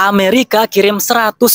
Amerika kirim 125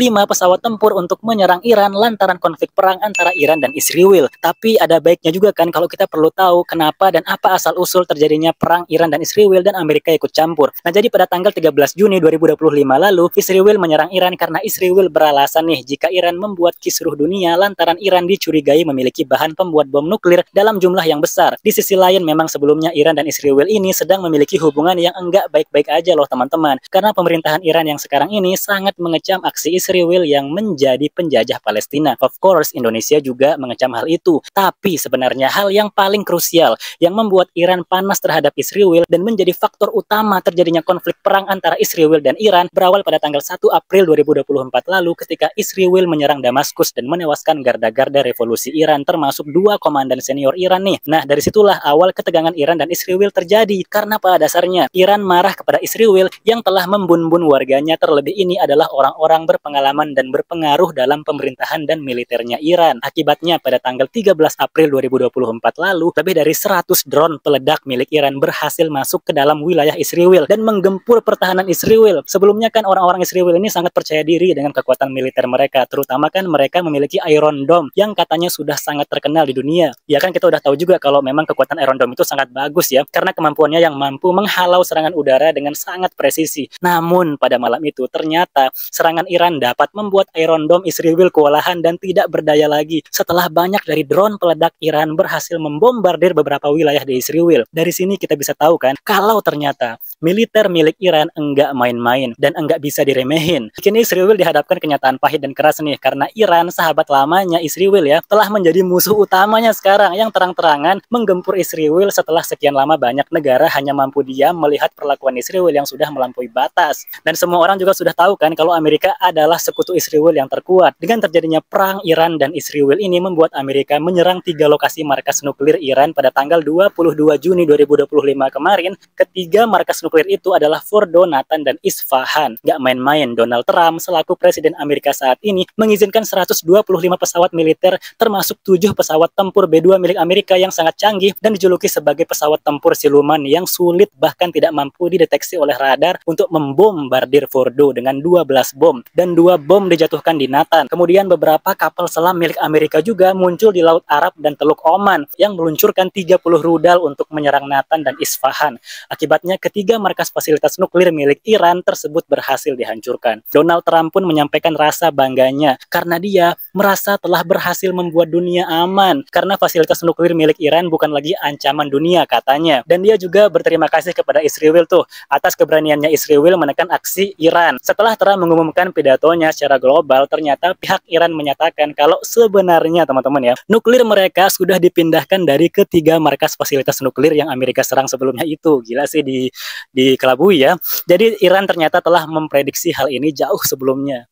pesawat tempur untuk menyerang Iran lantaran konflik perang antara Iran dan Israel. Tapi ada baiknya juga kan kalau kita perlu tahu kenapa dan apa asal-usul terjadinya perang Iran dan Israel dan Amerika ikut campur. Nah, jadi pada tanggal 13 Juni 2025 lalu, Israel menyerang Iran karena Israel beralasan nih jika Iran membuat kisruh dunia lantaran Iran dicurigai memiliki bahan pembuat bom nuklir dalam jumlah yang besar. Di sisi lain, memang sebelumnya Iran dan Israel ini sedang memiliki hubungan yang enggak baik-baik aja loh teman-teman. Karena pemerintahan Iran yang sekarang ini sangat mengecam aksi Israel yang menjadi penjajah Palestina. Of course, Indonesia juga mengecam hal itu. Tapi sebenarnya hal yang paling krusial yang membuat Iran panas terhadap Israel dan menjadi faktor utama terjadinya konflik perang antara Israel dan Iran berawal pada tanggal 1 April 2024 lalu ketika Israel menyerang Damaskus dan menewaskan garda-garda revolusi Iran termasuk 2 komandan senior Iran nih. Nah, dari situlah awal ketegangan Iran dan Israel terjadi karena pada dasarnya Iran marah kepada Israel yang telah membun-bun warganya, terlebih ini adalah orang-orang berpengalaman dan berpengaruh dalam pemerintahan dan militernya Iran. Akibatnya pada tanggal 13 April 2024 lalu, lebih dari 100 drone peledak milik Iran berhasil masuk ke dalam wilayah Israel dan menggempur pertahanan Israel. Sebelumnya kan orang-orang Israel ini sangat percaya diri dengan kekuatan militer mereka, terutama kan mereka memiliki Iron Dome yang katanya sudah sangat terkenal di dunia. Ya kan kita udah tahu juga kalau memang kekuatan Iron Dome itu sangat bagus ya, karena kemampuannya yang mampu menghalau serangan udara dengan sangat presisi. Namun pada malam itu ternyata serangan Iran dapat membuat Iron Dome Israel kewalahan dan tidak berdaya lagi setelah banyak dari drone peledak Iran berhasil membombardir beberapa wilayah di Israel. Dari sini kita bisa tahu kan kalau ternyata militer milik Iran enggak main-main dan enggak bisa diremehin. Kini Israel dihadapkan kenyataan pahit dan keras nih karena Iran, sahabat lamanya Israel ya, telah menjadi musuh utamanya sekarang yang terang-terangan menggempur Israel setelah sekian lama banyak negara hanya mampu diam melihat perlakuan Israel yang sudah melampaui batas. Dan semua orang juga sudah tahu kan kalau Amerika adalah sekutu Israel yang terkuat. Dengan terjadinya perang Iran dan Israel ini membuat Amerika menyerang 3 lokasi markas nuklir Iran pada tanggal 22 Juni 2025 kemarin. Ketiga markas nuklir itu adalah Fordo, Natan, dan Isfahan. Gak main-main, Donald Trump selaku Presiden Amerika saat ini mengizinkan 125 pesawat militer termasuk 7 pesawat tempur B-2 milik Amerika yang sangat canggih dan dijuluki sebagai pesawat tempur siluman yang sulit bahkan tidak mampu dideteksi oleh radar untuk membombardir Fordo dengan 12 bom dan 2 bom dijatuhkan di Natan. Kemudian beberapa kapal selam milik Amerika juga muncul di Laut Arab dan Teluk Oman yang meluncurkan 30 rudal untuk menyerang Natan dan Isfahan. Akibatnya ketiga markas fasilitas nuklir milik Iran tersebut berhasil dihancurkan. Donald Trump pun menyampaikan rasa bangganya karena dia merasa telah berhasil membuat dunia aman karena fasilitas nuklir milik Iran bukan lagi ancaman dunia katanya. Dan dia juga berterima kasih kepada Israel tuh atas keberaniannya Israel menekan aksi Iran. Setelah Trump mengumumkan pidatonya secara global, ternyata pihak Iran menyatakan kalau sebenarnya teman-teman ya, nuklir mereka sudah dipindahkan dari ketiga markas fasilitas nuklir yang Amerika serang sebelumnya itu. Gila sih dikelabui ya. Jadi Iran ternyata telah memprediksi hal ini jauh sebelumnya.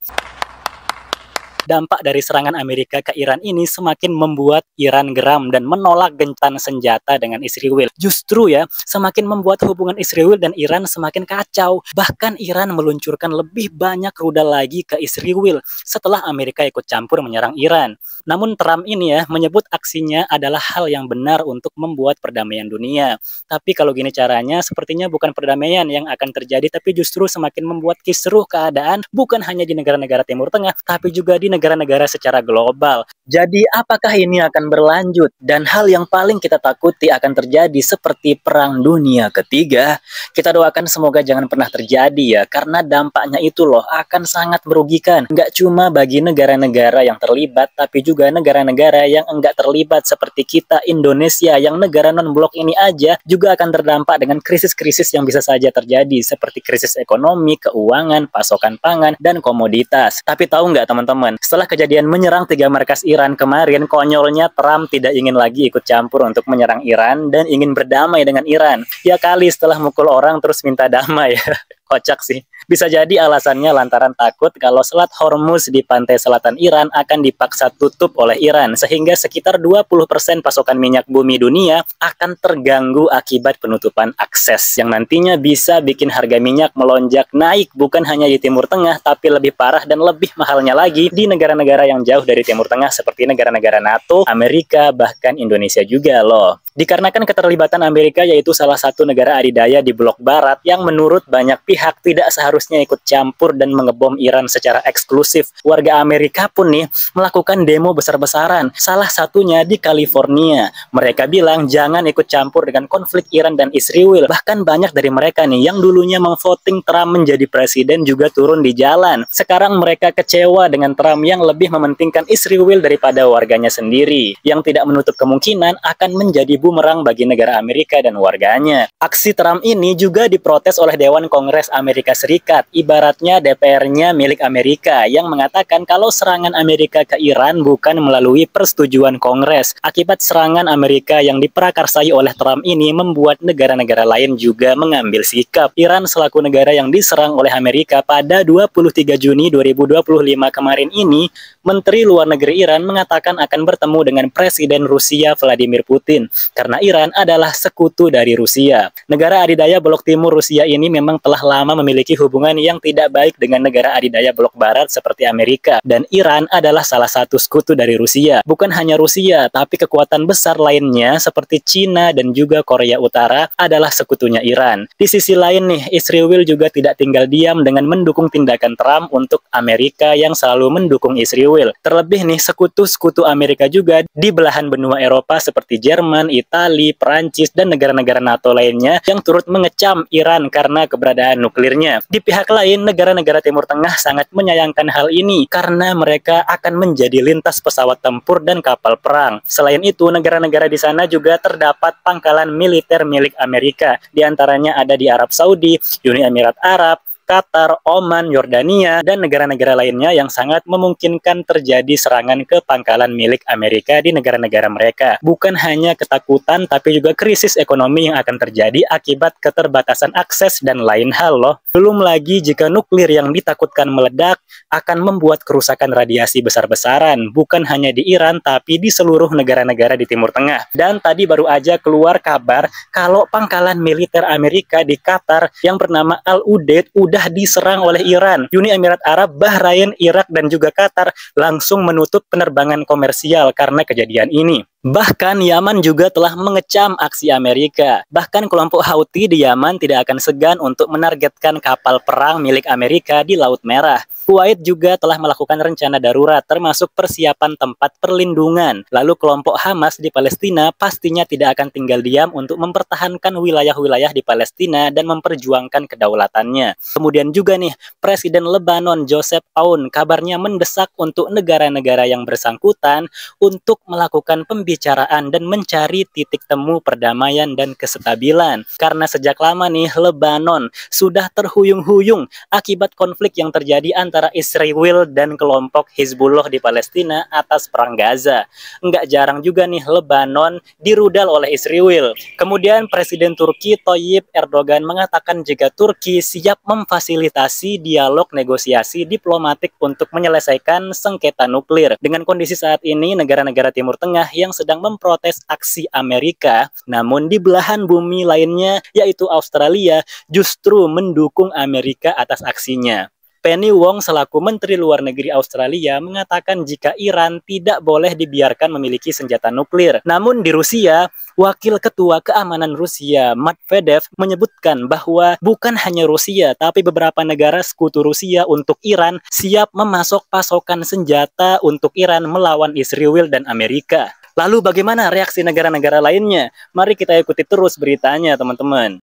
Dampak dari serangan Amerika ke Iran ini semakin membuat Iran geram dan menolak gencatan senjata dengan Israel. Justru ya, semakin membuat hubungan Israel dan Iran semakin kacau. Bahkan Iran meluncurkan lebih banyak rudal lagi ke Israel setelah Amerika ikut campur menyerang Iran. Namun Trump ini ya menyebut aksinya adalah hal yang benar untuk membuat perdamaian dunia. Tapi kalau gini caranya, sepertinya bukan perdamaian yang akan terjadi, tapi justru semakin membuat kisruh keadaan bukan hanya di negara-negara Timur Tengah, tapi juga di negara-negara secara global. Jadi apakah ini akan berlanjut? Dan hal yang paling kita takuti akan terjadi seperti Perang Dunia Ketiga. Kita doakan semoga jangan pernah terjadi ya, karena dampaknya itu loh akan sangat merugikan. Nggak cuma bagi negara-negara yang terlibat, tapi juga negara-negara yang enggak terlibat seperti kita Indonesia yang negara non-blok ini aja juga akan terdampak dengan krisis-krisis yang bisa saja terjadi seperti krisis ekonomi, keuangan, pasokan pangan, dan komoditas. Tapi tahu nggak teman-teman, setelah kejadian menyerang 3 markas Iran kemarin, konyolnya Trump tidak ingin lagi ikut campur untuk menyerang Iran dan ingin berdamai dengan Iran. Ya kali setelah mukul orang terus minta damai. Kocak sih. Bisa jadi alasannya lantaran takut kalau Selat Hormuz di pantai selatan Iran akan dipaksa tutup oleh Iran, sehingga sekitar 20% pasokan minyak bumi dunia akan terganggu akibat penutupan akses, yang nantinya bisa bikin harga minyak melonjak naik bukan hanya di Timur Tengah, tapi lebih parah dan lebih mahalnya lagi di negara-negara yang jauh dari Timur Tengah seperti negara-negara NATO, Amerika, bahkan Indonesia juga loh. Dikarenakan keterlibatan Amerika yaitu salah satu negara adidaya di blok barat yang menurut banyak pihak pihak tidak seharusnya ikut campur dan mengebom Iran secara eksklusif. Warga Amerika pun nih melakukan demo besar-besaran, salah satunya di California. Mereka bilang jangan ikut campur dengan konflik Iran dan Israel. Bahkan banyak dari mereka nih yang dulunya memvoting Trump menjadi presiden juga turun di jalan. Sekarang mereka kecewa dengan Trump yang lebih mementingkan Israel daripada warganya sendiri, yang tidak menutup kemungkinan akan menjadi bumerang bagi negara Amerika dan warganya. Aksi Trump ini juga diprotes oleh Dewan Kongres Amerika Serikat, ibaratnya DPR-nya milik Amerika, yang mengatakan kalau serangan Amerika ke Iran bukan melalui persetujuan Kongres. Akibat serangan Amerika yang diprakarsai oleh Trump ini membuat negara-negara lain juga mengambil sikap. Iran selaku negara yang diserang oleh Amerika pada 23 Juni 2025 kemarin ini, Menteri Luar Negeri Iran mengatakan akan bertemu dengan Presiden Rusia Vladimir Putin, karena Iran adalah sekutu dari Rusia. Negara adidaya blok timur Rusia ini memang telah lama memiliki hubungan yang tidak baik dengan negara adidaya blok barat seperti Amerika, dan Iran adalah salah satu sekutu dari Rusia. Bukan hanya Rusia, tapi kekuatan besar lainnya seperti Cina dan juga Korea Utara adalah sekutunya Iran. Di sisi lain nih, Israel juga tidak tinggal diam dengan mendukung tindakan Trump untuk Amerika yang selalu mendukung Israel. Terlebih nih, sekutu-sekutu Amerika juga di belahan benua Eropa seperti Jerman, Italia, Perancis, dan negara-negara NATO lainnya yang turut mengecam Iran karena keberadaan nuklirnya. Di pihak lain, negara-negara Timur Tengah sangat menyayangkan hal ini karena mereka akan menjadi lintas pesawat tempur dan kapal perang. Selain itu, negara-negara di sana juga terdapat pangkalan militer milik Amerika. Di antaranya ada di Arab Saudi, Uni Emirat Arab, Qatar, Oman, Yordania, dan negara-negara lainnya yang sangat memungkinkan terjadi serangan ke pangkalan milik Amerika di negara-negara mereka. Bukan hanya ketakutan, tapi juga krisis ekonomi yang akan terjadi akibat keterbatasan akses dan lain hal loh. Belum lagi jika nuklir yang ditakutkan meledak akan membuat kerusakan radiasi besar-besaran, bukan hanya di Iran, tapi di seluruh negara-negara di Timur Tengah. Dan tadi baru aja keluar kabar kalau pangkalan militer Amerika di Qatar yang bernama Al-Udeid udah diserang oleh Iran. Uni Emirat Arab, Bahrain, Irak, dan juga Qatar langsung menutup penerbangan komersial karena kejadian ini. Bahkan Yaman juga telah mengecam aksi Amerika. Bahkan kelompok Houthi di Yaman tidak akan segan untuk menargetkan kapal perang milik Amerika di Laut Merah. Kuwait juga telah melakukan rencana darurat termasuk persiapan tempat perlindungan. Lalu kelompok Hamas di Palestina pastinya tidak akan tinggal diam untuk mempertahankan wilayah-wilayah di Palestina dan memperjuangkan kedaulatannya. Kemudian juga nih, Presiden Lebanon Joseph Aoun kabarnya mendesak untuk negara-negara yang bersangkutan untuk melakukan pembicaraan dan mencari titik temu perdamaian dan kestabilan. Karena sejak lama nih Lebanon sudah terhuyung-huyung akibat konflik yang terjadi antara Israel dan kelompok Hizbullah di Palestina atas perang Gaza. Nggak jarang juga nih Lebanon dirudal oleh Israel. Kemudian Presiden Turki Tayyip Erdogan mengatakan jika Turki siap memfasilitasi dialog negosiasi diplomatik untuk menyelesaikan sengketa nuklir. Dengan kondisi saat ini, negara-negara Timur Tengah yang sedang memprotes aksi Amerika, namun di belahan bumi lainnya yaitu Australia justru mendukung Amerika atas aksinya. Penny Wong selaku Menteri Luar Negeri Australia mengatakan jika Iran tidak boleh dibiarkan memiliki senjata nuklir. Namun di Rusia, Wakil Ketua Keamanan Rusia Medvedev menyebutkan bahwa bukan hanya Rusia, tapi beberapa negara sekutu Rusia untuk Iran siap memasok pasokan senjata untuk Iran melawan Israel dan Amerika. Lalu bagaimana reaksi negara-negara lainnya? Mari kita ikuti terus beritanya, teman-teman.